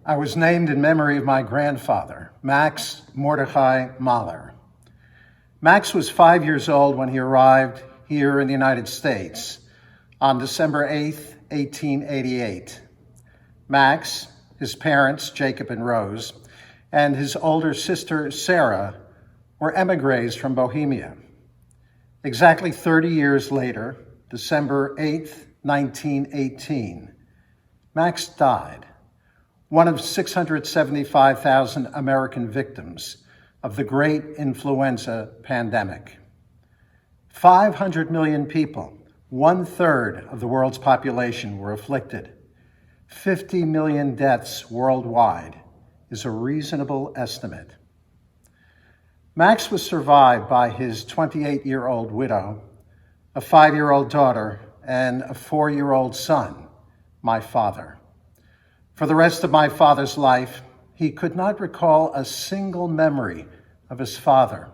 I was named in memory of my grandfather, Max Mordechai Mahler. Max was 5 years old when he arrived here in the United States on December 8th, 1888. Max, his parents, Jacob and Rose, and his older sister, Sarah, were emigres from Bohemia. Exactly 30 years later, December 8th, 1918, Max died, one of 675,000 American victims of the great influenza pandemic. 500 million people, 1/3 of the world's population, were afflicted. 50 million deaths worldwide is a reasonable estimate. Max was survived by his 28-year-old widow, a 5-year-old daughter, and a 4-year-old son, my father. For the rest of my father's life, he could not recall a single memory of his father.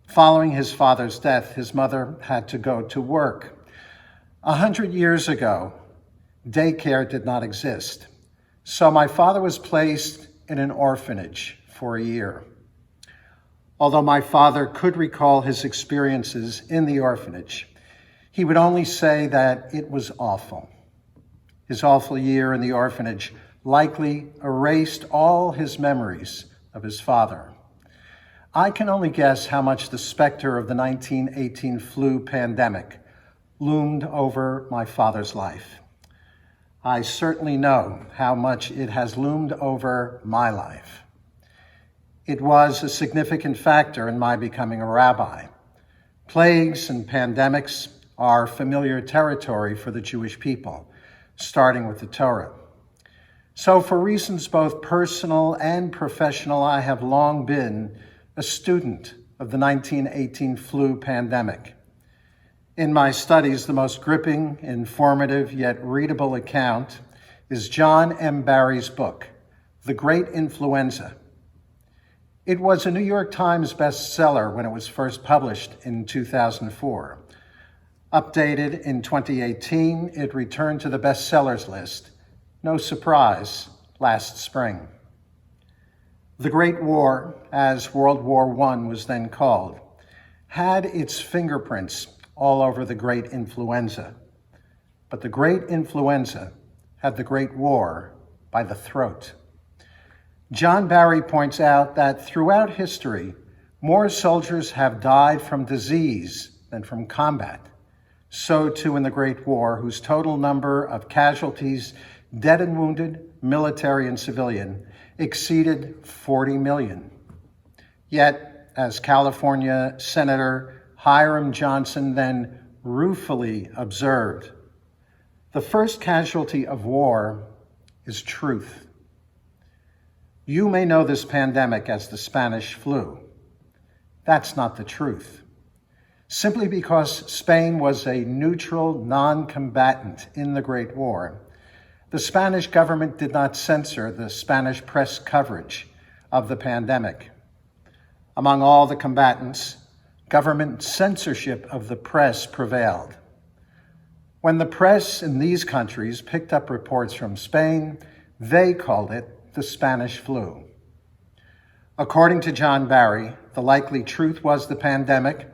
Following his father's death, his mother had to go to work. 100 years ago, daycare did not exist, so my father was placed in an orphanage for a year. Although my father could recall his experiences in the orphanage, he would only say that it was awful. His awful year in the orphanage likely erased all his memories of his father. I can only guess how much the specter of the 1918 flu pandemic loomed over my father's life. I certainly know how much it has loomed over my life. It was a significant factor in my becoming a rabbi. Plagues and pandemics are familiar territory for the Jewish people, starting with the Torah. So for reasons both personal and professional, I have long been a student of the 1918 flu pandemic. In my studies, the most gripping, informative, yet readable account is John M. Barry's book, The Great Influenza. It was a New York Times bestseller when it was first published in 2004. Updated in 2018, it returned to the bestsellers list. No surprise, last spring. The Great War, as World War I was then called, had its fingerprints all over the Great Influenza. But the Great Influenza had the Great War by the throat. John Barry points out that throughout history, more soldiers have died from disease than from combat. So too in the Great War, whose total number of casualties, dead and wounded, military and civilian, exceeded 40 million. Yet, as California Senator Hiram Johnson then ruefully observed, the first casualty of war is truth. You may know this pandemic as the Spanish flu. That's not the truth. Simply because Spain was a neutral, non-combatant in the Great War, the Spanish government did not censor the Spanish press coverage of the pandemic. Among all the combatants, government censorship of the press prevailed. When the press in these countries picked up reports from Spain, they called it the Spanish flu. According to John Barry, the likely truth was the pandemic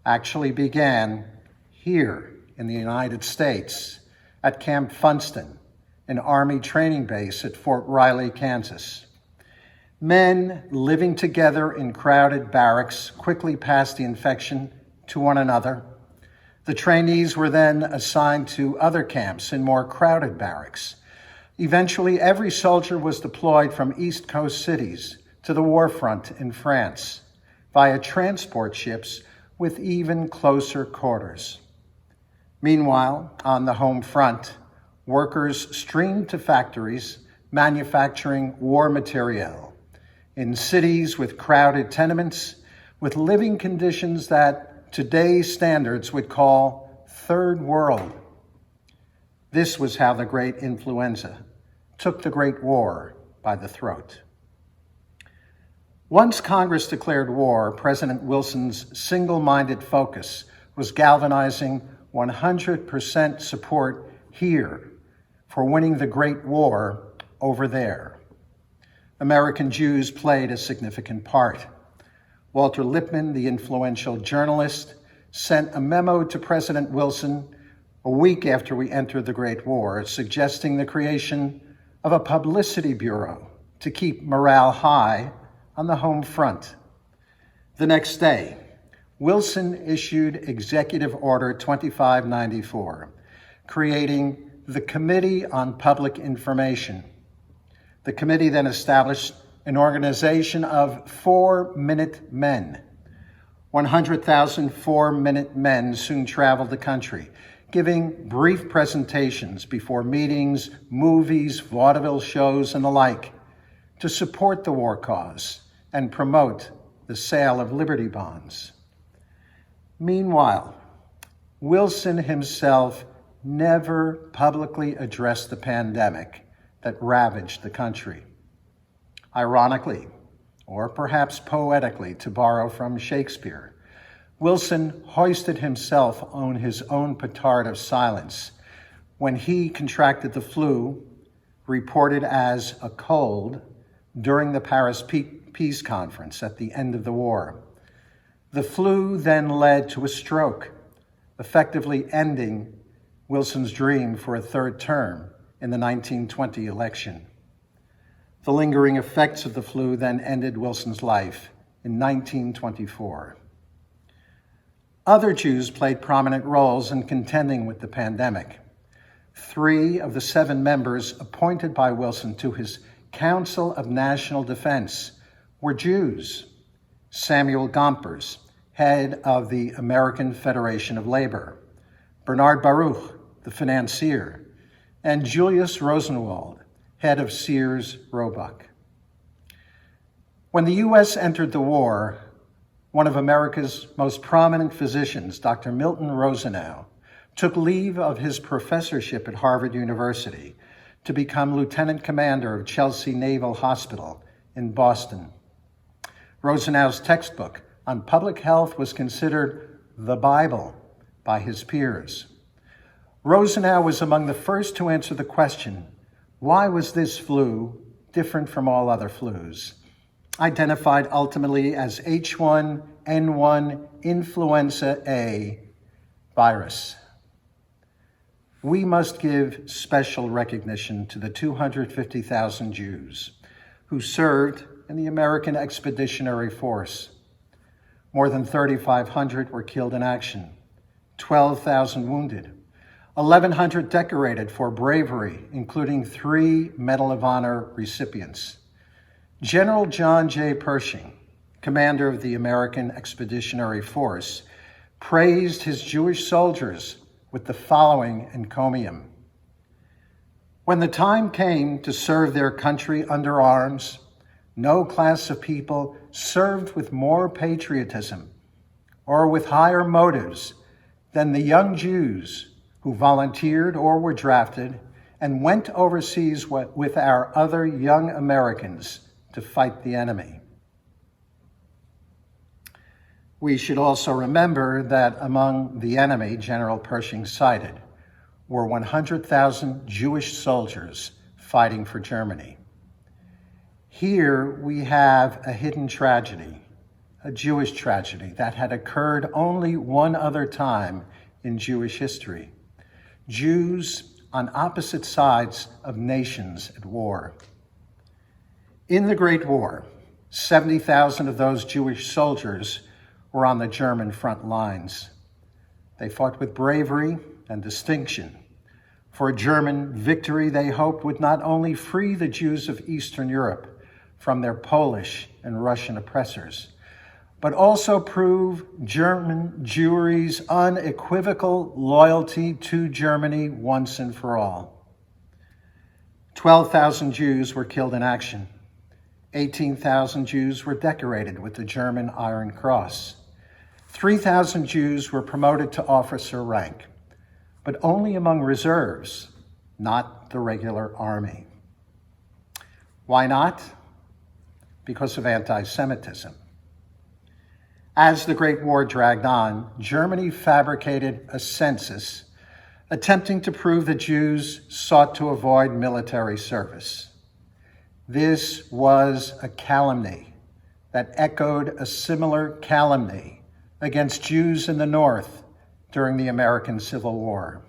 actually began here in the United States at Camp Funston, an Army training base at Fort Riley, Kansas. Men living together in crowded barracks quickly passed the infection to one another. The trainees were then assigned to other camps in more crowded barracks. Eventually, every soldier was deployed from East Coast cities to the war front in France via transport ships with even closer quarters. Meanwhile, on the home front, workers streamed to factories manufacturing war materiel in cities with crowded tenements, with living conditions that today's standards would call third world. This was how the Great Influenza took the Great War by the throat. Once Congress declared war, President Wilson's single-minded focus was galvanizing 100% support here for winning the Great War over there. American Jews played a significant part. Walter Lippmann, the influential journalist, sent a memo to President Wilson a week after we entered the Great War, suggesting the creation of a publicity bureau to keep morale high on the home front. The next day, Wilson issued Executive Order 2594, creating the Committee on Public Information. The committee then established an organization of 4-Minute Men. 100,000 4-Minute Men soon traveled the country, giving brief presentations before meetings, movies, vaudeville shows, and the like, to support the war cause and promote the sale of Liberty bonds. Meanwhile, Wilson himself never publicly addressed the pandemic that ravaged the country. Ironically, or perhaps poetically, to borrow from Shakespeare, Wilson hoisted himself on his own petard of silence when he contracted the flu, reported as a cold, during the Paris Peace Conference at the end of the war. The flu then led to a stroke, effectively ending Wilson's dream for a third term in the 1920 election. The lingering effects of the flu then ended Wilson's life in 1924. Other Jews played prominent roles in contending with the pandemic. 3 of the 7 members appointed by Wilson to his Council of National Defense were Jews. Samuel Gompers, head of the American Federation of Labor, Bernard Baruch, the financier, and Julius Rosenwald, head of Sears Roebuck. When the U.S. entered the war, one of America's most prominent physicians, Dr. Milton Rosenau, took leave of his professorship at Harvard University to become lieutenant commander of Chelsea Naval Hospital in Boston. Rosenau's textbook on public health was considered the Bible by his peers. Rosenau was among the first to answer the question, why was this flu different from all other flus, identified ultimately as H1N1 Influenza A virus? We must give special recognition to the 250,000 Jews who served in the American Expeditionary Force. More than 3,500 were killed in action, 12,000 wounded, 1,100 decorated for bravery, including 3 Medal of Honor recipients. General John J. Pershing, commander of the American Expeditionary Force, praised his Jewish soldiers with the following encomium. When the time came to serve their country under arms, no class of people served with more patriotism or with higher motives than the young Jews who volunteered or were drafted and went overseas with our other young Americans to fight the enemy. We should also remember that among the enemy General Pershing cited were 100,000 Jewish soldiers fighting for Germany. Here we have a hidden tragedy, a Jewish tragedy that had occurred only one other time in Jewish history. Jews on opposite sides of nations at war. In the Great War, 70,000 of those Jewish soldiers were on the German front lines. They fought with bravery and distinction. For a German victory they hoped would not only free the Jews of Eastern Europe from their Polish and Russian oppressors, but also prove German Jewry's unequivocal loyalty to Germany once and for all. 12,000 Jews were killed in action. 18,000 Jews were decorated with the German Iron Cross. 3,000 Jews were promoted to officer rank, but only among reserves, not the regular army. Why not? Because of anti-Semitism. As the Great War dragged on, Germany fabricated a census attempting to prove that Jews sought to avoid military service. This was a calumny that echoed a similar calumny against Jews in the North during the American Civil War.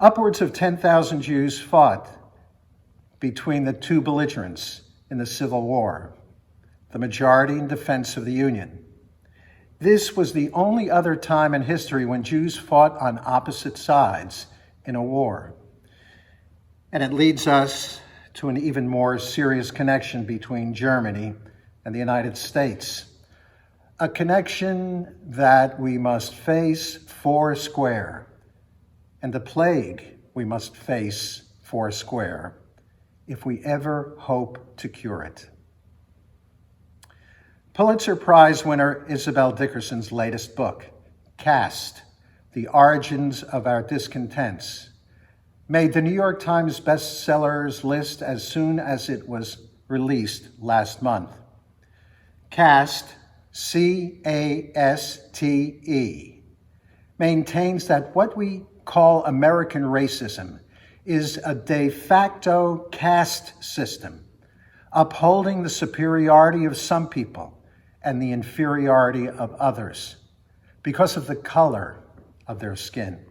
Upwards of 10,000 Jews fought between the two belligerents in the Civil War, the majority in defense of the Union. This was the only other time in history when Jews fought on opposite sides in a war. And it leads us to an even more serious connection between Germany and the United States, a connection that we must face foursquare, and a plague we must face foursquare if we ever hope to cure it. Pulitzer Prize winner Isabel Dickerson's latest book, Caste: The Origins of Our Discontents, made the New York Times bestsellers list as soon as it was released last month. Caste, C-A-S-T-E, maintains that what we call American racism is a de facto caste system, upholding the superiority of some people and the inferiority of others because of the color of their skin.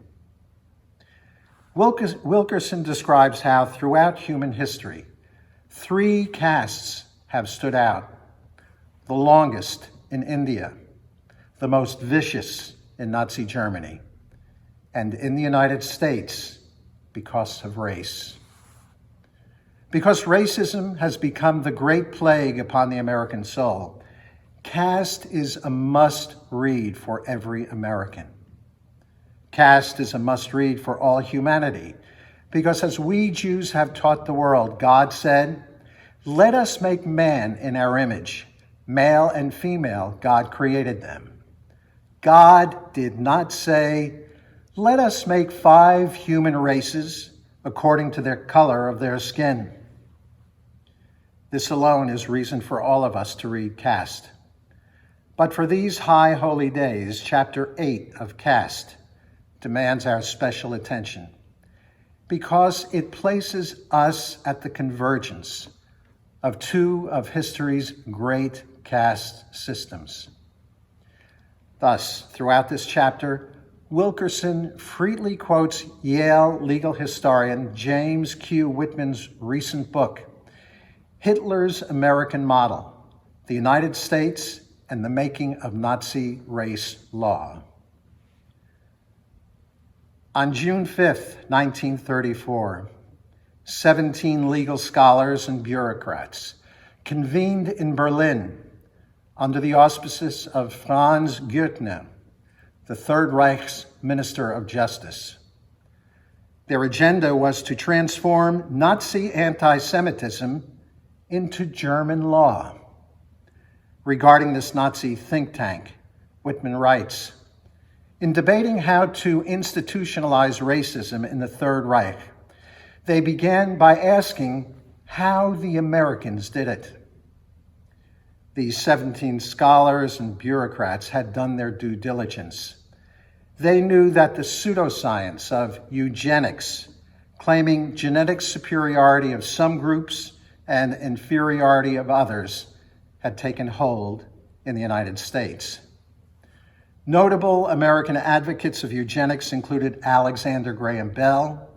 Wilkerson describes how throughout human history, 3 castes have stood out: the longest in India, the most vicious in Nazi Germany, and in the United States because of race. Because racism has become the great plague upon the American soul, Caste is a must-read for every American. Caste is a must-read for all humanity, because as we Jews have taught the world, God said, "Let us make man in our image. Male and female, God created them." God did not say, "Let us make 5 human races according to their color of their skin." This alone is reason for all of us to read Caste. But for these high holy days, chapter 8 of Caste demands our special attention because it places us at the convergence of 2 of history's great caste systems. Thus, throughout this chapter, Wilkerson freely quotes Yale legal historian James Q. Whitman's recent book, Hitler's American Model: The United States and the Making of Nazi Race Law. On June 5th, 1934, 17 legal scholars and bureaucrats convened in Berlin under the auspices of Franz Goethner, the Third Reich's Minister of Justice. Their agenda was to transform Nazi anti-Semitism into German law. Regarding this Nazi think tank, Whitman writes, "In debating how to institutionalize racism in the Third Reich, they began by asking how the Americans did it. These 17 scholars and bureaucrats had done their due diligence. They knew that the pseudoscience of eugenics, claiming genetic superiority of some groups and inferiority of others, had taken hold in the United States. Notable American advocates of eugenics included Alexander Graham Bell,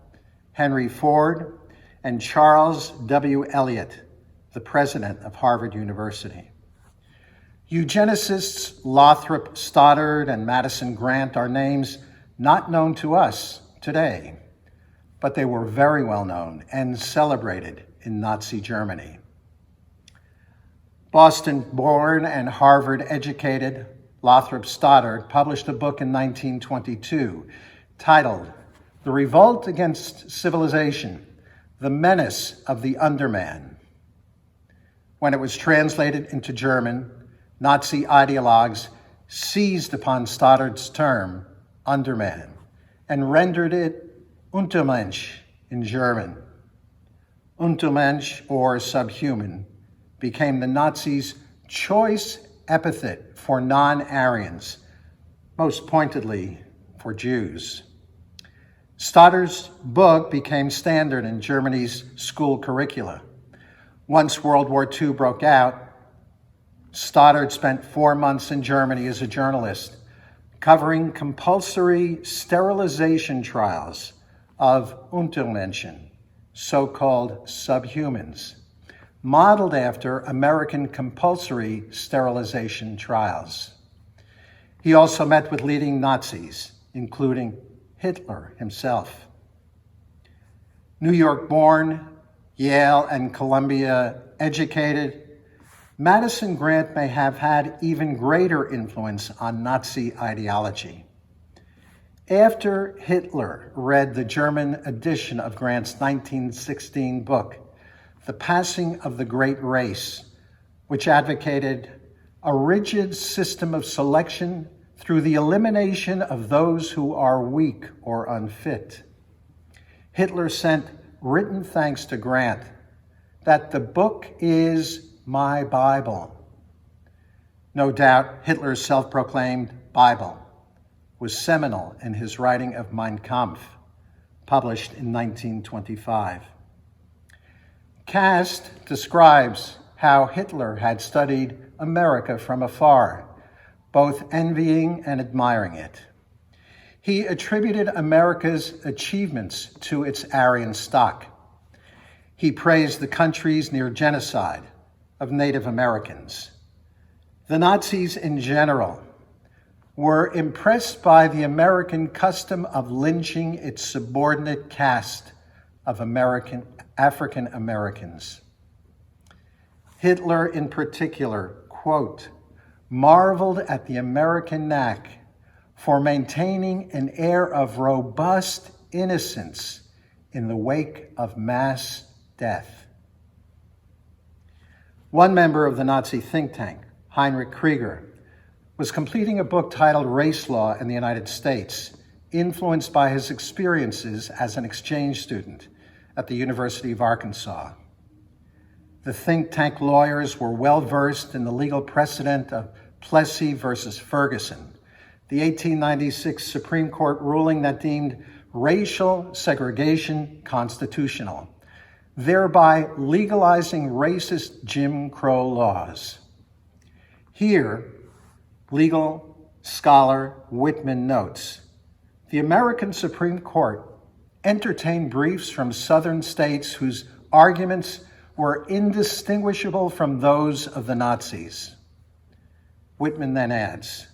Henry Ford, and Charles W. Eliot, the president of Harvard University. Eugenicists Lothrop Stoddard and Madison Grant are names not known to us today, but they were very well known and celebrated in Nazi Germany. Boston-born and Harvard-educated Lothrop Stoddard published a book in 1922 titled The Revolt Against Civilization, The Menace of the Underman. When it was translated into German, Nazi ideologues seized upon Stoddard's term, underman, and rendered it Untermensch in German. Untermensch, or subhuman, became the Nazis' choice epithet for non-Aryans, most pointedly for Jews. Stoddard's book became standard in Germany's school curricula. Once World War II broke out, Stoddard spent 4 months in Germany as a journalist, covering compulsory sterilization trials of Untermenschen, so-called subhumans, modeled after American compulsory sterilization trials. He also met with leading Nazis, including Hitler himself. New York-born, Yale and Columbia educated, Madison Grant may have had even greater influence on Nazi ideology. After Hitler read the German edition of Grant's 1916 book, The Passing of the Great Race, which advocated a rigid system of selection through the elimination of those who are weak or unfit, Hitler sent written thanks to Grant that the book is my Bible. No doubt Hitler's self-proclaimed Bible was seminal in his writing of Mein Kampf, published in 1925. Kast describes how Hitler had studied America from afar, both envying and admiring it. He attributed America's achievements to its Aryan stock. He praised the country's near genocide of Native Americans. The Nazis in general were impressed by the American custom of lynching its subordinate caste of African Americans. Hitler in particular, quote, marveled at the American knack for maintaining an air of robust innocence in the wake of mass death. One member of the Nazi think tank, Heinrich Krieger, was completing a book titled Race Law in the United States, influenced by his experiences as an exchange student at the University of Arkansas. The think tank lawyers were well versed in the legal precedent of Plessy versus Ferguson, the 1896 Supreme Court ruling that deemed racial segregation constitutional, thereby legalizing racist Jim Crow laws. Here, legal scholar Whitman notes, the American Supreme Court entertained briefs from southern states whose arguments were indistinguishable from those of the Nazis. Whitman then adds,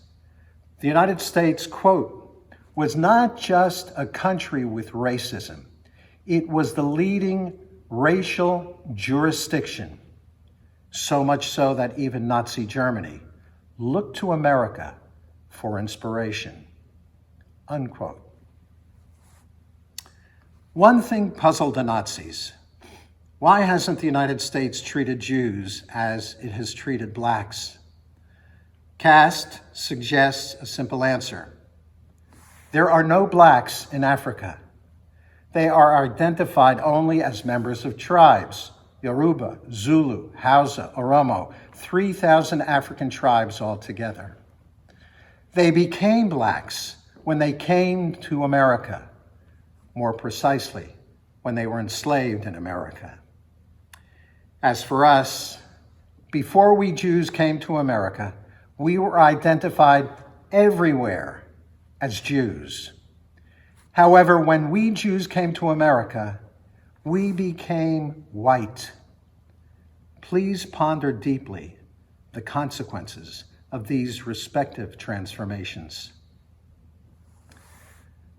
the United States, quote, was not just a country with racism, it was the leading racial jurisdiction, so much so that even Nazi Germany looked to America for inspiration, unquote. One thing puzzled the Nazis. Why hasn't the United States treated Jews as it has treated blacks? Kast suggests a simple answer. There are no blacks in Africa. They are identified only as members of tribes, Yoruba, Zulu, Hausa, Oromo, 3,000 African tribes altogether. They became blacks when they came to America, more precisely, when they were enslaved in America. As for us, before we Jews came to America, we were identified everywhere as Jews. However, when we Jews came to America, we became white. Please ponder deeply the consequences of these respective transformations.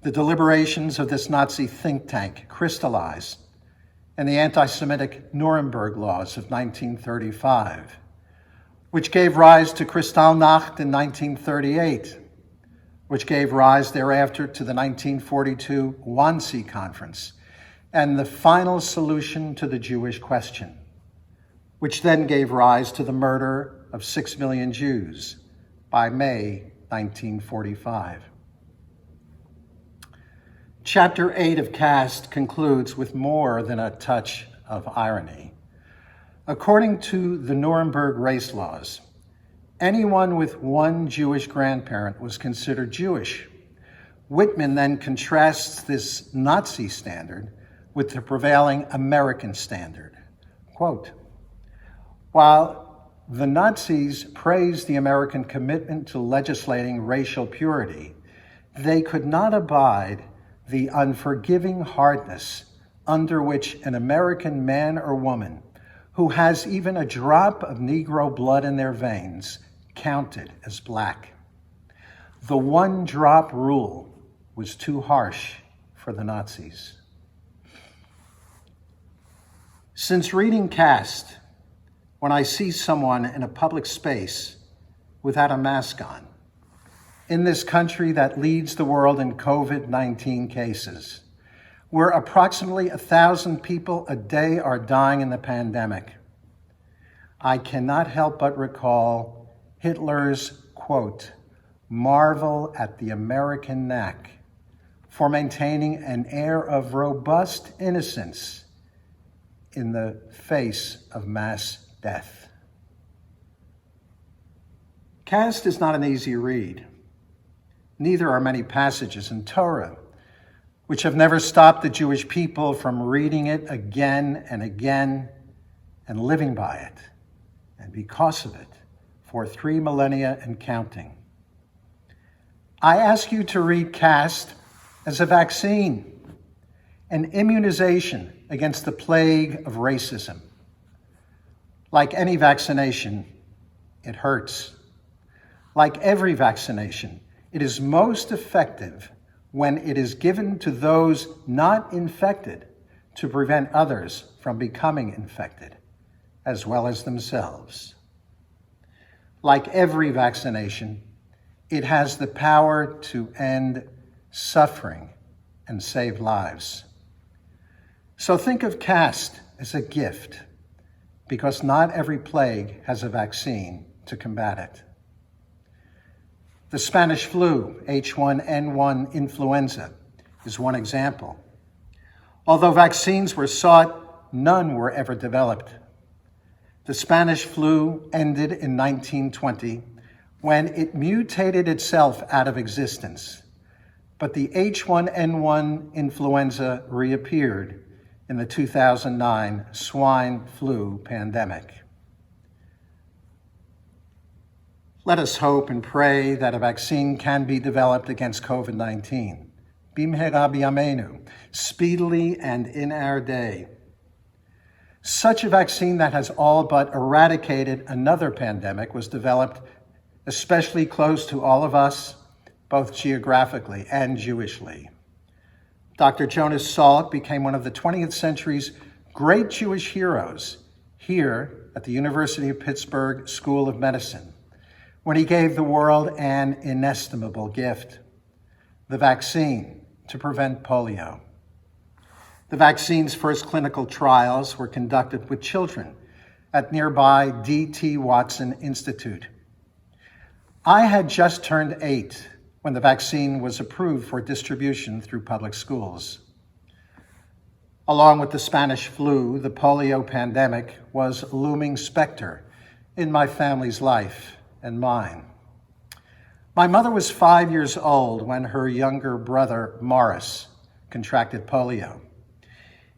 The deliberations of this Nazi think tank crystallized in the anti-Semitic Nuremberg laws of 1935, which gave rise to Kristallnacht in 1938, which gave rise thereafter to the 1942 Wannsee Conference, and the final solution to the Jewish question, which then gave rise to the murder of 6 million Jews by May 1945. Chapter 8 of Kast concludes with more than a touch of irony. According to the Nuremberg race laws, anyone with one Jewish grandparent was considered Jewish. Whitman then contrasts this Nazi standard with the prevailing American standard. Quote, While the Nazis praised the American commitment to legislating racial purity, they could not abide the unforgiving hardness under which an American man or woman who has even a drop of Negro blood in their veins counted as black. The one-drop rule was too harsh for the Nazis. Since reading Caste, when I see someone in a public space without a mask on, in this country that leads the world in COVID-19 cases, where approximately 1,000 people a day are dying in the pandemic, I cannot help but recall Hitler's quote, "Marvel at the American knack for maintaining an air of robust innocence in the face of mass death." Caste is not an easy read. Neither are many passages in Torah, which have never stopped the Jewish people from reading it again and again and living by it, and because of it, for 3 millennia and counting. I ask you to read Caste as a vaccine, an immunization against the plague of racism. Like any vaccination, it hurts. Like every vaccination, it is most effective when it is given to those not infected to prevent others from becoming infected, as well as themselves. Like every vaccination, it has the power to end suffering and save lives. So think of Caste as a gift, because not every plague has a vaccine to combat it. The Spanish flu, H1N1 influenza, is one example. Although vaccines were sought, none were ever developed. The Spanish flu ended in 1920 when it mutated itself out of existence, but the H1N1 influenza reappeared in the 2009 swine flu pandemic. Let us hope and pray that a vaccine can be developed against COVID-19. Bimhera b'yameinu, speedily and in our day. Such a vaccine that has all but eradicated another pandemic was developed especially close to all of us, both geographically and Jewishly. Dr. Jonas Salk became one of the 20th century's great Jewish heroes here at the University of Pittsburgh School of Medicine, when he gave the world an inestimable gift, the vaccine to prevent polio. The vaccine's first clinical trials were conducted with children at nearby D.T. Watson Institute. I had just turned 8 when the vaccine was approved for distribution through public schools. Along with the Spanish flu, the polio pandemic was a looming specter in my family's life and mine. My mother was 5 years old when her younger brother, Morris, contracted polio.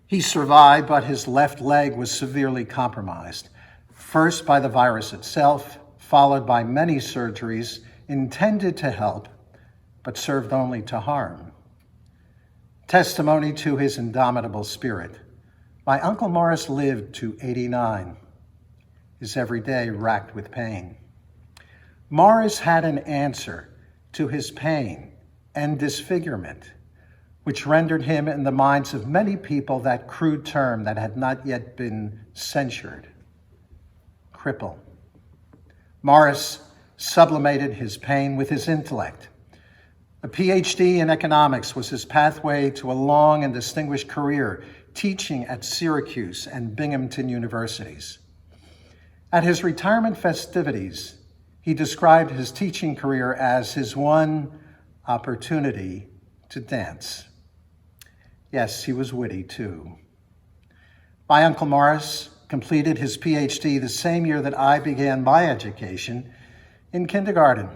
He survived, but his left leg was severely compromised, first by the virus itself, followed by many surgeries intended to help, but served only to harm. Testimony to his indomitable spirit. My Uncle Morris lived to 89, his every day racked with pain. Morris had an answer to his pain and disfigurement, which rendered him in the minds of many people that crude term that had not yet been censured, cripple. Morris sublimated his pain with his intellect. A PhD in economics was his pathway to a long and distinguished career teaching at Syracuse and Binghamton universities. At his retirement festivities, he described his teaching career as his one opportunity to dance. Yes, he was witty too. My Uncle Morris completed his PhD the same year that I began my education in kindergarten.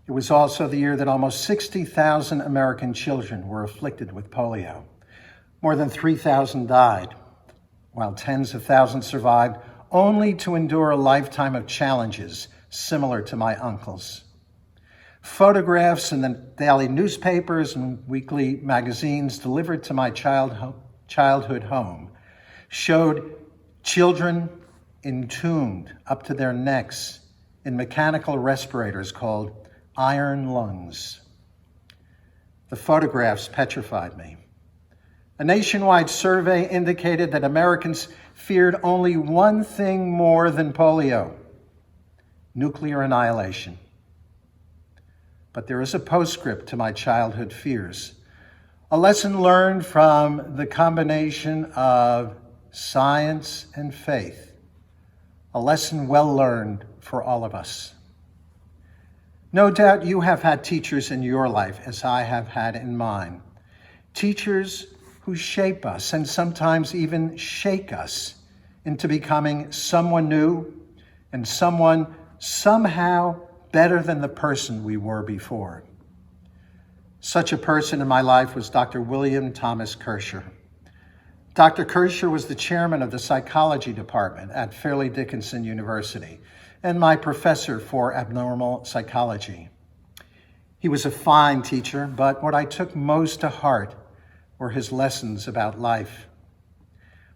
It was also the year that almost 60,000 American children were afflicted with polio. More than 3,000 died, while tens of thousands survived only to endure a lifetime of challenges similar to my uncle's. Photographs in the daily newspapers and weekly magazines delivered to my childhood home showed children entombed up to their necks in mechanical respirators called iron lungs. The photographs petrified me. A nationwide survey indicated that Americans feared only one thing more than polio: nuclear annihilation. But there is a postscript to my childhood fears, a lesson learned from the combination of science and faith, a lesson well learned for all of us. No doubt you have had teachers in your life, as I have had in mine, teachers who shape us and sometimes even shake us into becoming someone new and someone somehow better than the person we were before. Such a person in my life was Dr. William Thomas Kircher. Dr. Kircher was the chairman of the psychology department at Fairleigh Dickinson University and my professor for abnormal psychology. He was a fine teacher, but what I took most to heart were his lessons about life.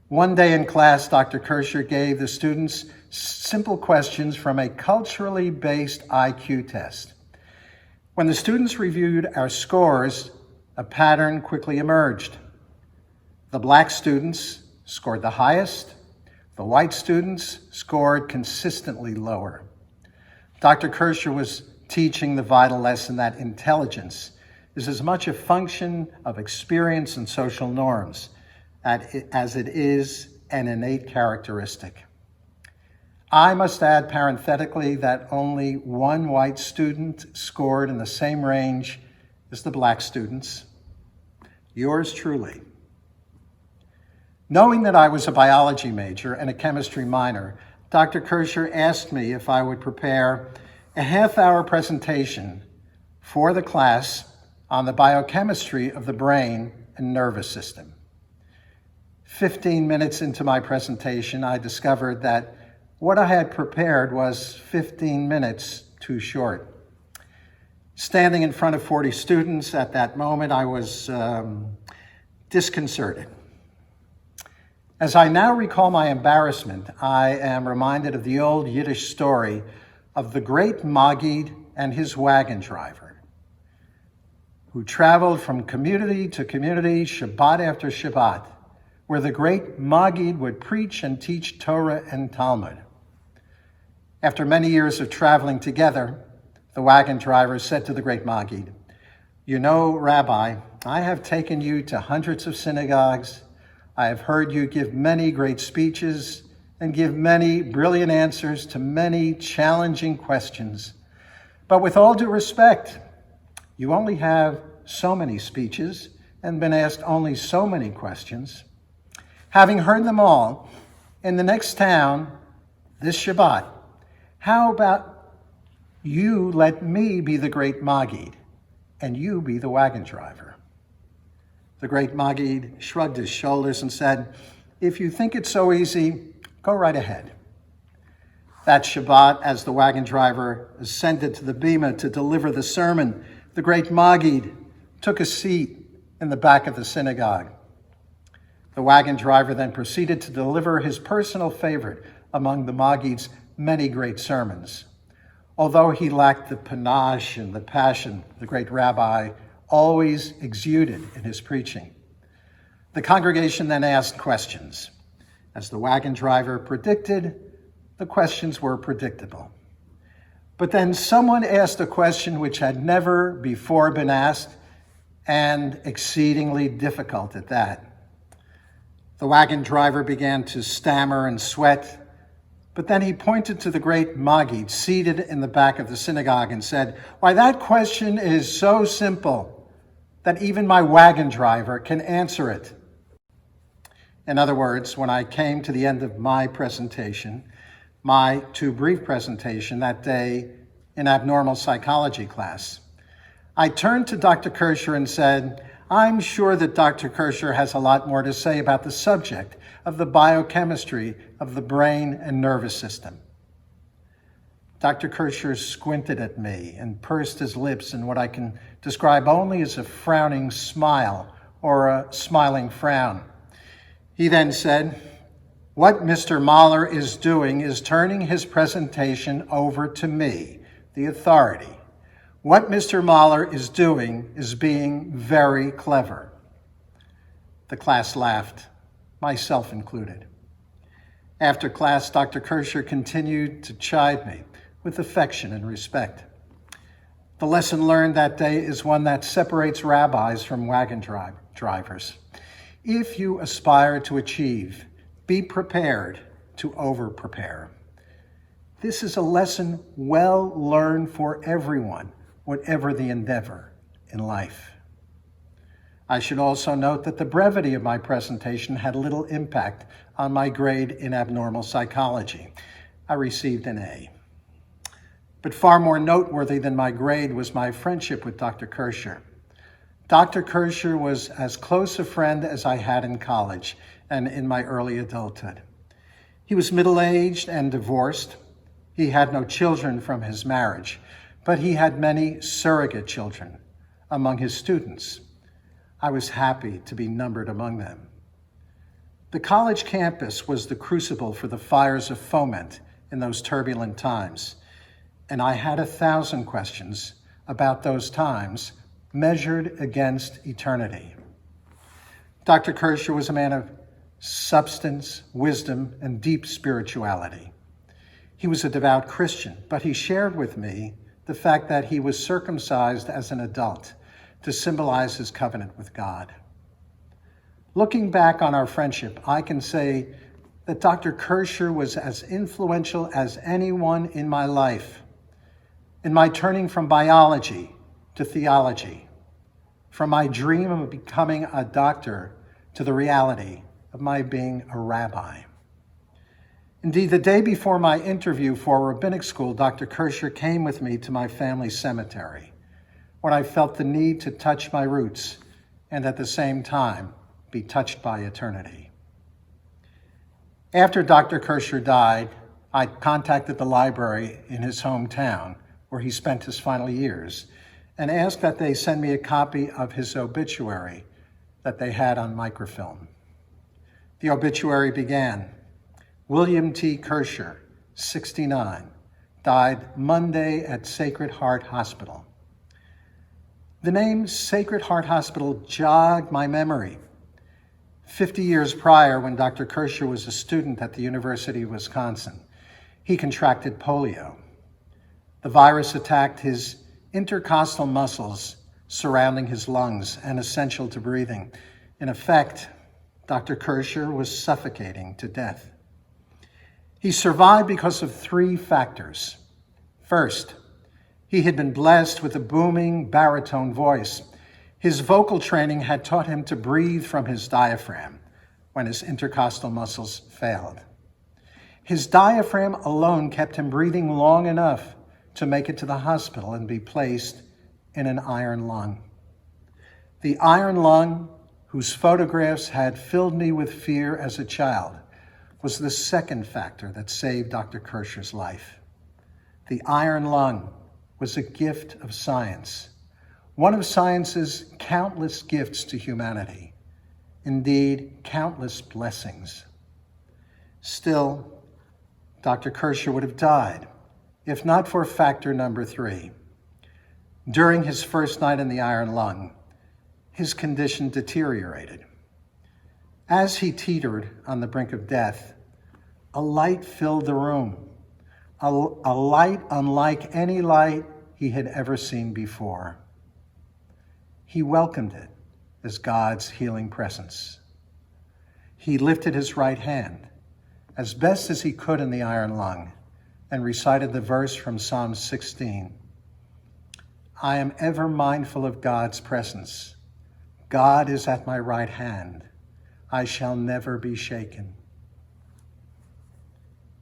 One day in class, Dr. Kircher gave the students simple questions from a culturally based IQ test. When the students reviewed our scores, a pattern quickly emerged. The Black students scored the highest. The white students scored consistently lower. Dr. Kircher was teaching the vital lesson that intelligence is as much a function of experience and social norms as it is an innate characteristic. I must add parenthetically that only one white student scored in the same range as the Black students. Yours truly. Knowing that I was a biology major and a chemistry minor, Dr. Kircher asked me if I would prepare a half-hour presentation for the class on the biochemistry of the brain and nervous system. 15 minutes into my presentation, I discovered that what I had prepared was 15 minutes too short. Standing in front of 40 students at that moment, I was disconcerted. As I now recall my embarrassment, I am reminded of the old Yiddish story of the great Maggid and his wagon driver, who traveled from community to community, Shabbat after Shabbat, where the great Maggid would preach and teach Torah and Talmud. After many years of traveling together, the wagon driver said to the great Maggid, "You know, Rabbi, I have taken you to hundreds of synagogues. I have heard you give many great speeches and give many brilliant answers to many challenging questions. But with all due respect, you only have so many speeches and been asked only so many questions. Having heard them all, in the next town, this Shabbat, how about you let me be the great Maggid and you be the wagon driver?" The great Maggid shrugged his shoulders and said, "If you think it's so easy, go right ahead." That Shabbat, as the wagon driver ascended to the bema to deliver the sermon, the great Maggid took a seat in the back of the synagogue. The wagon driver then proceeded to deliver his personal favorite among the Maggid's many great sermons. Although he lacked the panache and the passion the great Rabbi always exuded in his preaching. The congregation then asked questions. As the wagon driver predicted, the questions were predictable. But then someone asked a question which had never before been asked, and exceedingly difficult at that. The wagon driver began to stammer and sweat, but then he pointed to the great Maggid seated in the back of the synagogue and said, "Why, that question is so simple that even my wagon driver can answer it." In other words, when I came to the end of my presentation, my too brief presentation that day in abnormal psychology class, I turned to Dr. Kircher and said, "I'm sure that Dr. Kircher has a lot more to say about the subject, of the biochemistry of the brain and nervous system. Dr. Kircher squinted at me and pursed his lips in what I can describe only as a frowning smile or a smiling frown. He then said, "What Mr. Mahler is doing is turning his presentation over to me, the authority. What Mr. Mahler is doing is being very clever." The class laughed, myself included. After class, Dr. Kircher continued to chide me with affection and respect. The lesson learned that day is one that separates rabbis from wagon drivers. If you aspire to achieve, be prepared to over-prepare. This is a lesson well learned for everyone, whatever the endeavor in life. I should also note that the brevity of my presentation had little impact on my grade in abnormal psychology. I received an A. But far more noteworthy than my grade was my friendship with Dr. Kircher. Dr. Kircher was as close a friend as I had in college and in my early adulthood. He was middle-aged and divorced. He had no children from his marriage, but he had many surrogate children among his students. I was happy to be numbered among them. The college campus was the crucible for the fires of foment in those turbulent times, and I had 1,000 questions about those times measured against eternity. Dr. Kircher was a man of substance, wisdom, and deep spirituality. He was a devout Christian, but he shared with me the fact that he was circumcised as an adult to symbolize his covenant with God. Looking back on our friendship, I can say that Dr. Kircher was as influential as anyone in my life, in my turning from biology to theology, from my dream of becoming a doctor to the reality of my being a rabbi. Indeed, the day before my interview for rabbinic school, Dr. Kircher came with me to my family's cemetery, when I felt the need to touch my roots and at the same time be touched by eternity. After Dr. Kircher died, I contacted the library in his hometown, where he spent his final years, and asked that they send me a copy of his obituary that they had on microfilm. The obituary began, "William T. Kircher, 69, died Monday at Sacred Heart Hospital." The name Sacred Heart Hospital jogged my memory. 50 years prior, when Dr. Kircher was a student at the University of Wisconsin, he contracted polio. The virus attacked his intercostal muscles surrounding his lungs and essential to breathing. In effect, Dr. Kircher was suffocating to death. He survived because of 3 factors. First, he had been blessed with a booming baritone voice. His vocal training had taught him to breathe from his diaphragm when his intercostal muscles failed. His diaphragm alone kept him breathing long enough to make it to the hospital and be placed in an iron lung. The iron lung, whose photographs had filled me with fear as a child, was the second factor that saved Dr. Kircher's life. The iron lung was a gift of science, one of science's countless gifts to humanity, indeed, countless blessings. Still, Dr. Kircher would have died if not for factor number 3. During his first night in the iron lung, his condition deteriorated. As he teetered on the brink of death, a light filled the room, a light unlike any light he had ever seen before. He welcomed it as God's healing presence. He lifted his right hand as best as he could in the iron lung and recited the verse from Psalm 16. "I am ever mindful of God's presence. God is at my right hand. I shall never be shaken."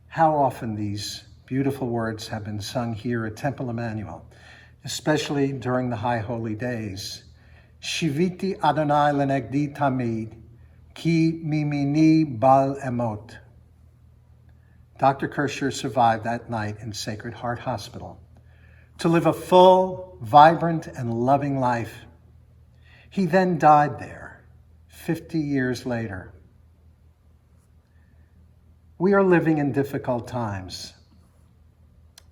How often these beautiful words have been sung here at Temple Emanuel, especially during the High Holy Days. Shiviti Adonai lenegdi tamid, ki mimini bal emot. Dr. Kirscher survived that night in Sacred Heart Hospital to live a full, vibrant, and loving life. He then died there 50 years later. We are living in difficult times.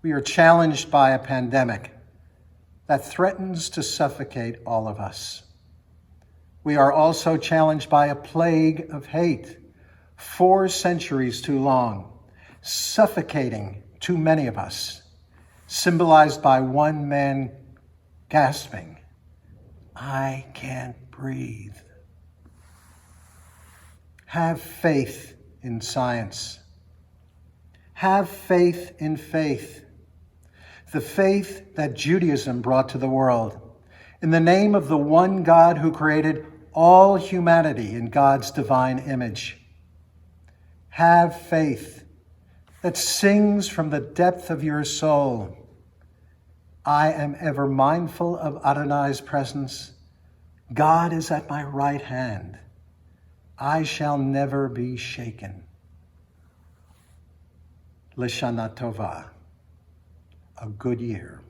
We are challenged by a pandemic that threatens to suffocate all of us. We are also challenged by a plague of hate, 4 centuries too long, suffocating too many of us, symbolized by one man gasping, "I can't breathe." Have faith in science. Have faith in faith. The faith that Judaism brought to the world, in the name of the one God who created all humanity in God's divine image. Have faith that sings from the depth of your soul, "I am ever mindful of Adonai's presence. God is at my right hand. I shall never be shaken." L'Shana Tova, a good year.